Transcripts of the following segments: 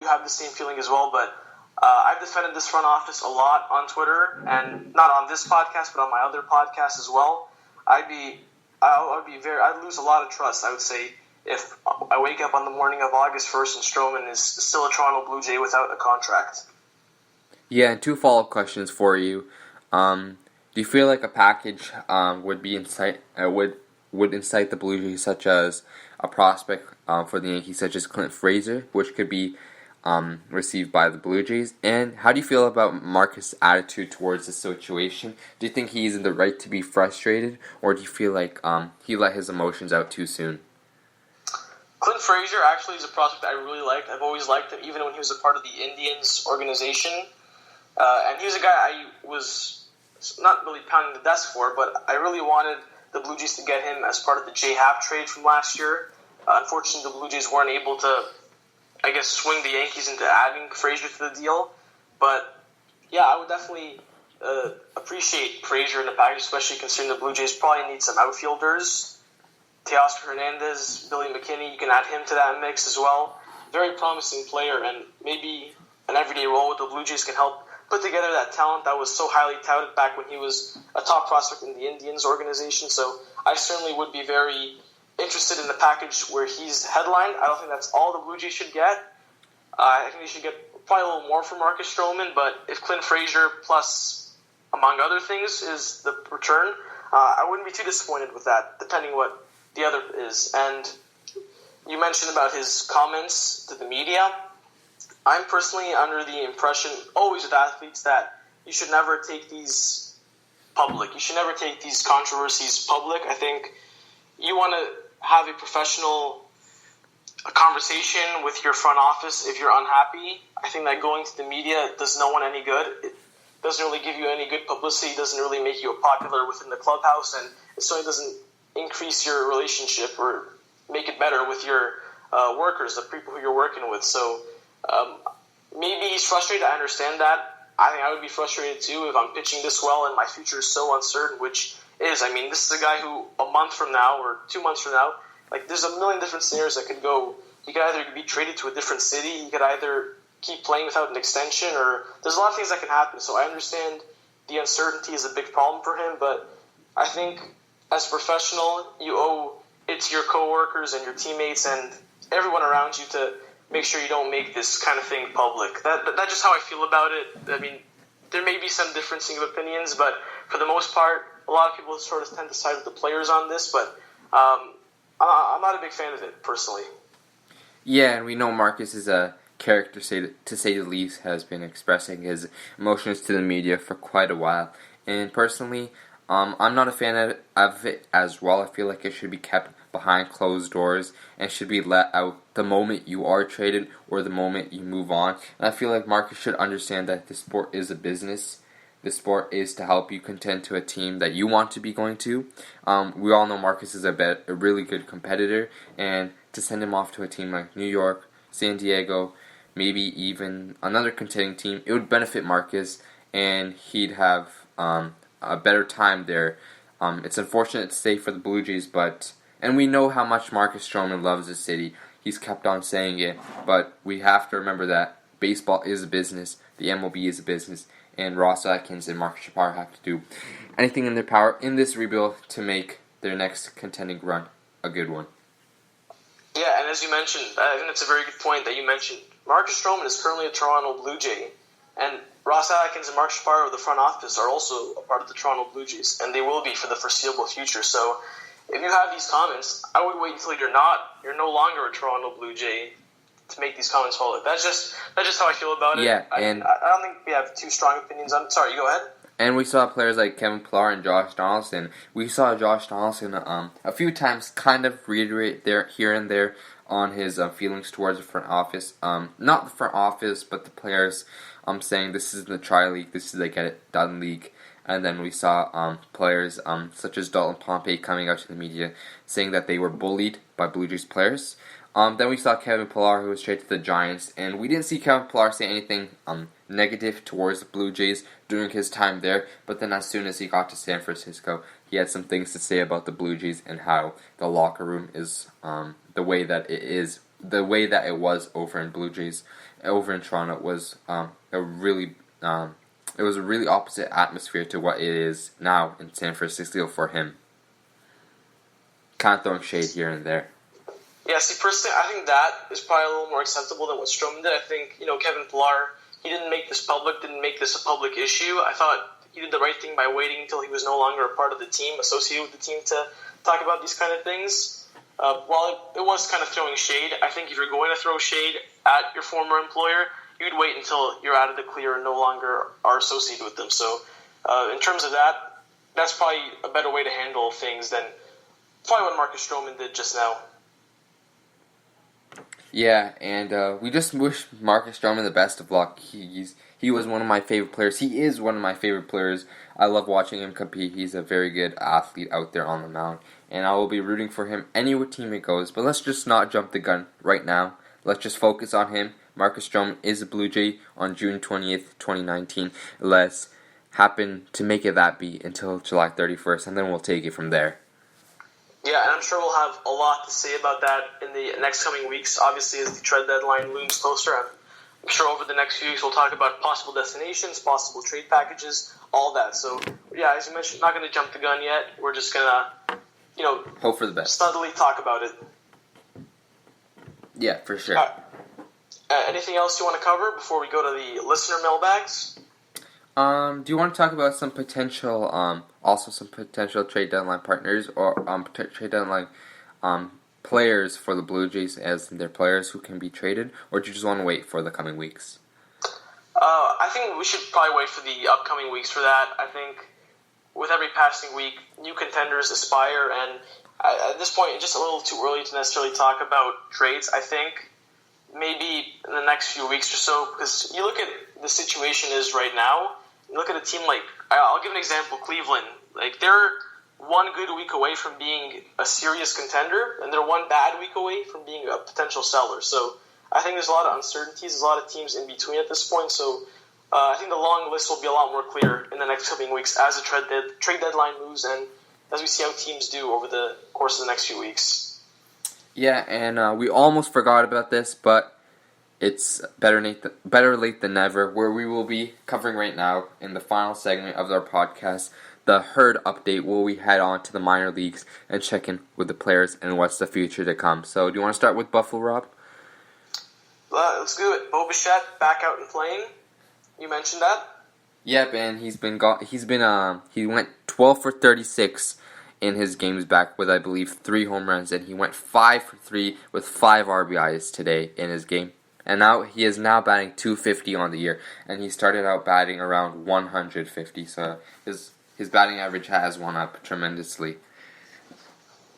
you have the same feeling as well, but I've defended this front office a lot on Twitter, and not on this podcast, but on my other podcasts as well. I'd lose a lot of trust, I would say, if I wake up on the morning of August 1st and Stroman is still a Toronto Blue Jay without a contract. Yeah, and two follow-up questions for you. Do you feel like a package would incite the Blue Jays, such as a prospect for the Yankees, such as Clint Frazier, which could be received by the Blue Jays? And how do you feel about Marcus' attitude towards the situation? Do you think he's in the right to be frustrated, or do you feel like he let his emotions out too soon? Clint Frazier actually is a prospect I really liked. I've always liked him, even when he was a part of the Indians organization. And he was a guy I was not really pounding the desk for, but I really wanted the Blue Jays to get him as part of the J-Happ trade from last year. Unfortunately, the Blue Jays weren't able to, I guess, swing the Yankees into adding Frazier to the deal. But, yeah, I would definitely appreciate Frazier in the package, especially considering the Blue Jays probably need some outfielders. Teoscar Hernandez, Billy McKinney, you can add him to that mix as well. Very promising player, and maybe an everyday role with the Blue Jays can help put together that talent that was so highly touted back when he was a top prospect in the Indians organization. So I certainly would be very interested in the package where he's headlined. I don't think that's all the Blue Jays should get. I think they should get probably a little more from Marcus Stroman, but if Clint Frazier plus, among other things, is the return, I wouldn't be too disappointed with that, depending what the other is. And you mentioned about his comments to the media. I'm personally under the impression, always with athletes, that you should never take these public. You should never take these controversies public. I think you want to have a professional conversation with your front office if you're unhappy. I think that going to the media does no one any good. It doesn't really give you any good publicity. It doesn't really make you popular within the clubhouse, and it certainly doesn't increase your relationship or make it better with your workers, the people who you're working with. So maybe he's frustrated. I understand that. I think I would be frustrated too if I'm pitching this well and my future is so uncertain, which is, I mean, this is a guy who a month from now or 2 months from now, like, there's a million different scenarios that could go. He could either be traded to a different city, he could either keep playing without an extension, or there's a lot of things that can happen. So I understand the uncertainty is a big problem for him, but I think as a professional, you owe it to your coworkers and your teammates and everyone around you to make sure you don't make this kind of thing public. That's just how I feel about it. I mean, there may be some differencing of opinions, but for the most part, a lot of people sort of tend to side with the players on this, but I'm not a big fan of it, personally. Yeah, and we know Marcus is a character, to say the least, has been expressing his emotions to the media for quite a while. And personally, I'm not a fan of it as well. I feel like it should be kept behind closed doors and should be let out the moment you are traded or the moment you move on. And I feel like Marcus should understand that the sport is a business. The sport is to help you contend to a team that you want to be going to. We all know Marcus is a really good competitor, and to send him off to a team like New York, San Diego, maybe even another contending team, it would benefit Marcus, and he'd have a better time there. It's unfortunate to say for the Blue Jays, and we know how much Marcus Stroman loves the city. He's kept on saying it, but we have to remember that baseball is a business, the MLB is a business, and Ross Atkins and Marcus Shapiro have to do anything in their power in this rebuild to make their next contending run a good one. Yeah, and as you mentioned, I think that's a very good point that you mentioned. Marcus Stroman is currently a Toronto Blue Jay, and Ross Atkins and Mark Shapiro of the front office are also a part of the Toronto Blue Jays, and they will be for the foreseeable future. So if you have these comments, I would wait until you're no longer a Toronto Blue Jay to make these comments public. That's just how I feel about it. Yeah, I don't think we have too strong opinions on it. Sorry, you go ahead. And we saw players like Kevin Pillar and Josh Donaldson. We saw Josh Donaldson a few times kind of reiterate here and there on his feelings towards the front office. Not the front office, but the players saying this isn't the try league, this is the get it done league. And then we saw players such as Dalton Pompey coming out to the media saying that they were bullied by Blue Jays players. Then we saw Kevin Pillar, who was traded to the Giants, and we didn't see Kevin Pillar say anything negative towards the Blue Jays during his time there, but then as soon as he got to San Francisco, he had some things to say about the Blue Jays and how the locker room is the way that it is the way that it was over in Toronto was it was a really opposite atmosphere to what it is now in San Francisco for him. Kind of throwing shade here and there. Yeah, see, personally, I think that is probably a little more acceptable than what Stroman did. I think, Kevin Pillar, he didn't make this a public issue. I thought he did the right thing by waiting until he was no longer a part of the team, associated with the team, to talk about these kind of things. While it was kind of throwing shade, I think if you're going to throw shade at your former employer, you'd wait until you're out of the clear and no longer are associated with them. So in terms of that, that's probably a better way to handle things than probably what Marcus Stroman did just now. Yeah, and we just wish Marcus Stroman the best of luck. He was one of my favorite players. He is one of my favorite players. I love watching him compete. He's a very good athlete out there on the mound, and I will be rooting for him anywhere team it goes. But let's just not jump the gun right now. Let's just focus on him. Marcus Stroman is a Blue Jay on June 20th, 2019. Let's happen to make it that be until July 31st, and then we'll take it from there. Yeah, and I'm sure we'll have a lot to say about that in the next coming weeks. Obviously, as the trade deadline looms closer, I'm sure over the next few weeks we'll talk about possible destinations, possible trade packages, all that. So, yeah, as you mentioned, not going to jump the gun yet. We're just going to, hope for the best. Steadily talk about it. Yeah, for sure. Anything else you want to cover before we go to the listener mailbags? Do you want to talk about some potential trade deadline partners or trade deadline players for the Blue Jays as their players who can be traded, or do you just want to wait for the coming weeks? I think we should probably wait for the upcoming weeks for that. I think with every passing week, new contenders aspire, and at this point, it's just a little too early to necessarily talk about trades. I think maybe in the next few weeks or so, because you look at the situation is right now. You look at a team like, I'll give an example, Cleveland. Like, they're one good week away from being a serious contender, and they're one bad week away from being a potential seller. So I think there's a lot of uncertainties, there's a lot of teams in between at this point. So I think the long list will be a lot more clear in the next coming weeks as the trade deadline moves and as we see how teams do over the course of the next few weeks. Yeah, and we almost forgot about this, but it's better late than never, where we will be covering right now in the final segment of our podcast, the herd update, where we head on to the minor leagues and check in with the players and what's the future to come. So do you want to start with Buffalo, Rob? Let's do it. Bo Bichette back out and playing. You mentioned that? Yep, and he went 12 for 36 in his games back with, I believe, 3 home runs, and he went 5 for 3 with 5 RBIs today in his game. And now he is now batting .250 on the year, and he started out batting around 150. So his batting average has gone up tremendously.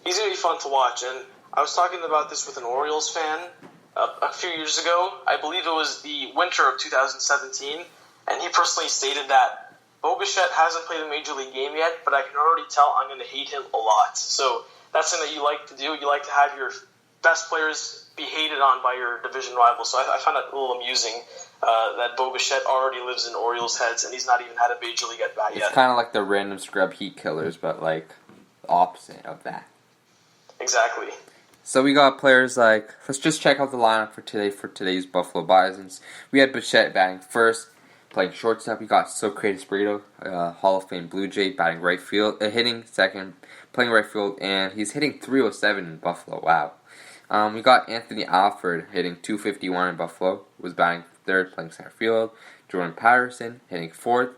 He's going to be fun to watch, and I was talking about this with an Orioles fan a few years ago. I believe it was the winter of 2017, and he personally stated that Bo Bichette hasn't played a major league game yet, but I can already tell I'm going to hate him a lot. So that's something that you like to do. You like to have your best players be hated on by your division rival. So I find that a little amusing that Bo Bichette already lives in Orioles' heads and he's not even had a major league at bat yet. It's kind of like the random scrub heat killers, but like the opposite of that. Exactly. So we got players like, let's just check out the lineup for today's Buffalo Bisons. We had Bichette batting first, playing shortstop. We got Socrates Brito, Hall of Fame Blue Jay, batting right field, hitting second, playing right field, and he's hitting .307 in Buffalo. Wow. We got Anthony Alford hitting .251 in Buffalo, was batting third, playing center field. Jordan Patterson hitting fourth.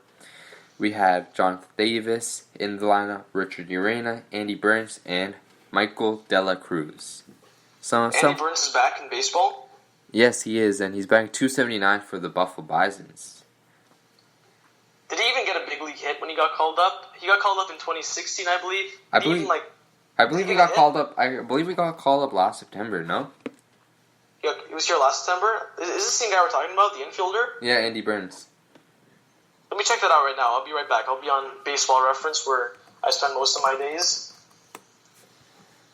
We had Jonathan Davis in the lineup, Richard Urena, Andy Burns, and Michael De La Cruz. Andy Burns is back in baseball? Yes, he is, and he's batting .279 for the Buffalo Bisons. Did he even get a big league hit when he got called up? He got called up in 2016, I believe. I believe we got called up last September, no? Yeah, he was here last September. Is this the same guy we're talking about, the infielder? Yeah, Andy Burns. Let me check that out right now. I'll be right back. I'll be on Baseball Reference where I spend most of my days.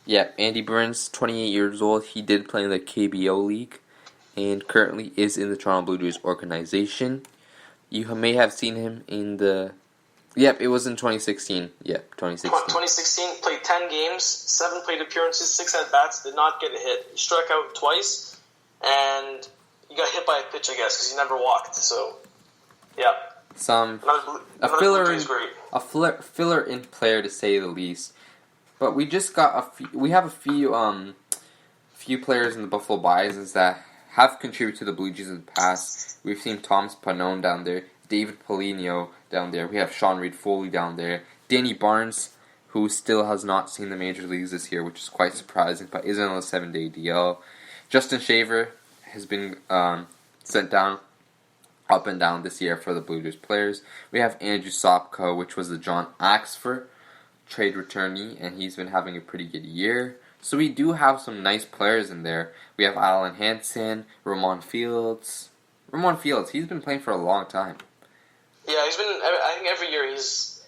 Yeah, Andy Burns, 28 years old. He did play in the KBO League and currently is in the Toronto Blue Jays organization. You may have seen him in the Yep, it was in 2016. Yep, 2016. 2016, played 10 games, 7 plate appearances, 6 at-bats, did not get a hit. He struck out twice, and he got hit by a pitch, I guess, because he never walked. So, yeah. A filler in player to say the least. But we just got we have a few players in the Buffalo Bisons that have contributed to the Blue Jays in the past. We've seen Thomas Pannone down there, David Polino down there. We have Sean Reid-Foley down there, Danny Barnes, who still has not seen the major leagues this year, which is quite surprising, but is on a 7-day DL. Justin Shaver has been sent down up and down this year for the Blue Jays players. We have Andrew Sopko, which was the John Axford trade returnee, and he's been having a pretty good year. So we do have some nice players in there. We have Alan Hansen, Ramon Fields. He's been playing for a long time. Yeah, he's been. I think every year he's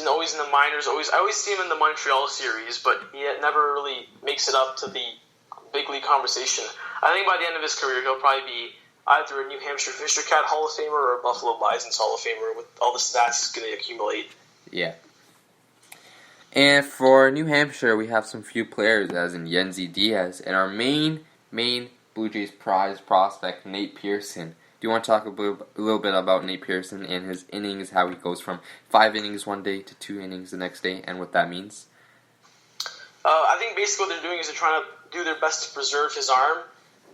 always in the minors. I always see him in the Montreal series, but he never really makes it up to the big league conversation. I think by the end of his career, he'll probably be either a New Hampshire Fisher Cat Hall of Famer or a Buffalo Bisons Hall of Famer with all the stats he's going to accumulate. Yeah. And for New Hampshire, we have some few players, as in Yenzi Diaz, and our main Blue Jays prize prospect, Nate Pearson. Do you want to talk a little bit about Nate Pearson and his innings, how he goes from 5 innings one day to 2 innings the next day, and what that means? I think basically what they're doing is they're trying to do their best to preserve his arm,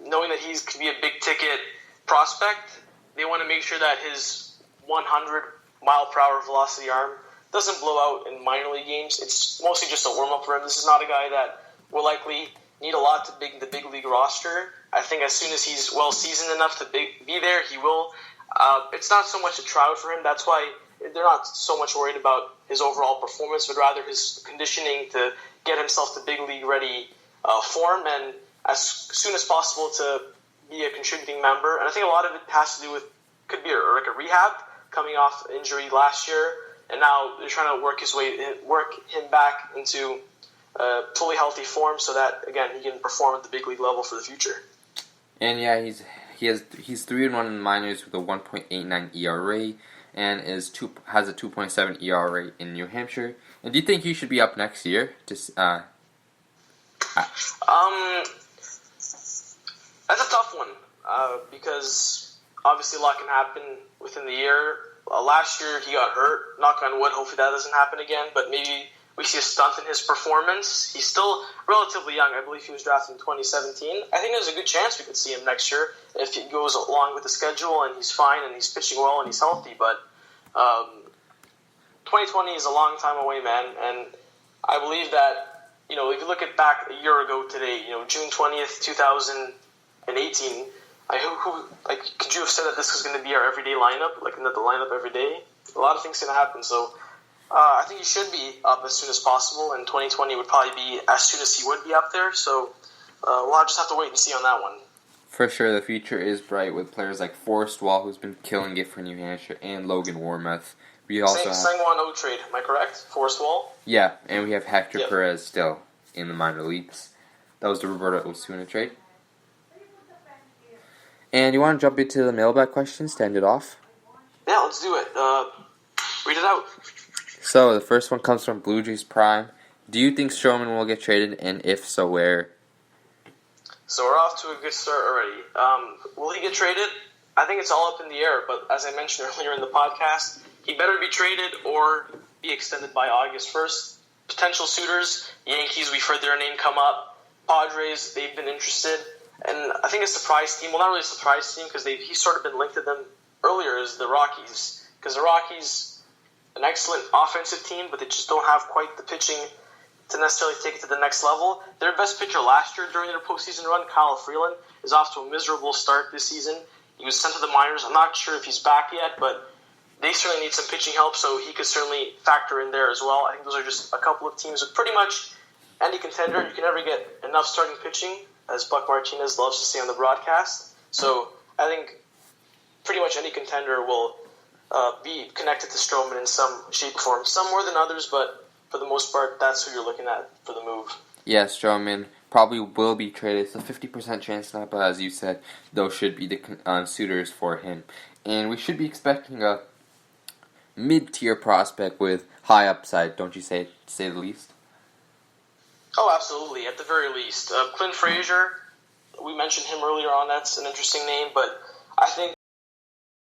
knowing that he can be a big-ticket prospect. They want to make sure that his 100-mile-per-hour velocity arm doesn't blow out in minor league games. It's mostly just a warm-up for him. This is not a guy that will likely need a lot to the big league roster. I think as soon as he's well-seasoned enough to be there, he will. It's not so much a tryout for him. That's why they're not so much worried about his overall performance, but rather his conditioning to get himself to big league ready form, and as soon as possible to be a contributing member. And I think a lot of it has to do with, could be like a rehab coming off injury last year, and now they're trying to work him back into fully healthy form so that, again, he can perform at the big league level for the future. And yeah, he's 3-1 in the minors with a 1.89 ERA and has a 2.7 ERA in New Hampshire. And do you think he should be up next year? That's a tough one because obviously a lot can happen within the year. Last year he got hurt. Knock on wood, hopefully that doesn't happen again. But maybe we see a stunt in his performance. He's still relatively young. I believe he was drafted in 2017. I think there's a good chance we could see him next year if he goes along with the schedule and he's fine and he's pitching well and he's healthy. But 2020 is a long time away, man. And I believe that, if you look at back a year ago today, June 20th, 2018, could you have said that this was going to be our everyday lineup, like the lineup every day? A lot of things going to happen. So I think he should be up as soon as possible, and 2020 would probably be as soon as he would be up there. So we'll just have to wait and see on that one. For sure, the future is bright with players like Forrest Wall, who's been killing it for New Hampshire, and Logan Warmoth. We also have Sangwon O trade, am I correct? Forrest Wall? Yeah, and we have Hector Perez still in the minor leagues. That was the Roberto Osuna trade. And you want to jump into the mailbag questions to end it off? Yeah, let's do it. Read it out. So, the first one comes from Blue Jays Prime. Do you think Stroman will get traded, and if so, where? So, we're off to a good start already. Will he get traded? I think it's all up in the air, but as I mentioned earlier in the podcast, he better be traded or be extended by August 1st. Potential suitors, Yankees, we've heard their name come up. Padres, they've been interested. And I think a surprise team, well, not really a surprise team, because he's sort of been linked to them earlier, is the Rockies. Because the Rockies, an excellent offensive team, but they just don't have quite the pitching to necessarily take it to the next level. Their best pitcher last year during their postseason run, Kyle Freeland, is off to a miserable start this season. He was sent to the minors. I'm not sure if he's back yet, but they certainly need some pitching help, so he could certainly factor in there as well. I think those are just a couple of teams with pretty much any contender. You can never get enough starting pitching, as Buck Martinez loves to say on the broadcast. So I think pretty much any contender will be connected to Stroman in some shape or form. Some more than others, but for the most part, that's who you're looking at for the move. Yeah, Stroman probably will be traded. It's a 50% chance now, but as you said, those should be the suitors for him. And we should be expecting a mid-tier prospect with high upside, don't you say the least? Oh, absolutely. At the very least, Clint Frazier. We mentioned him earlier on. That's an interesting name, but I think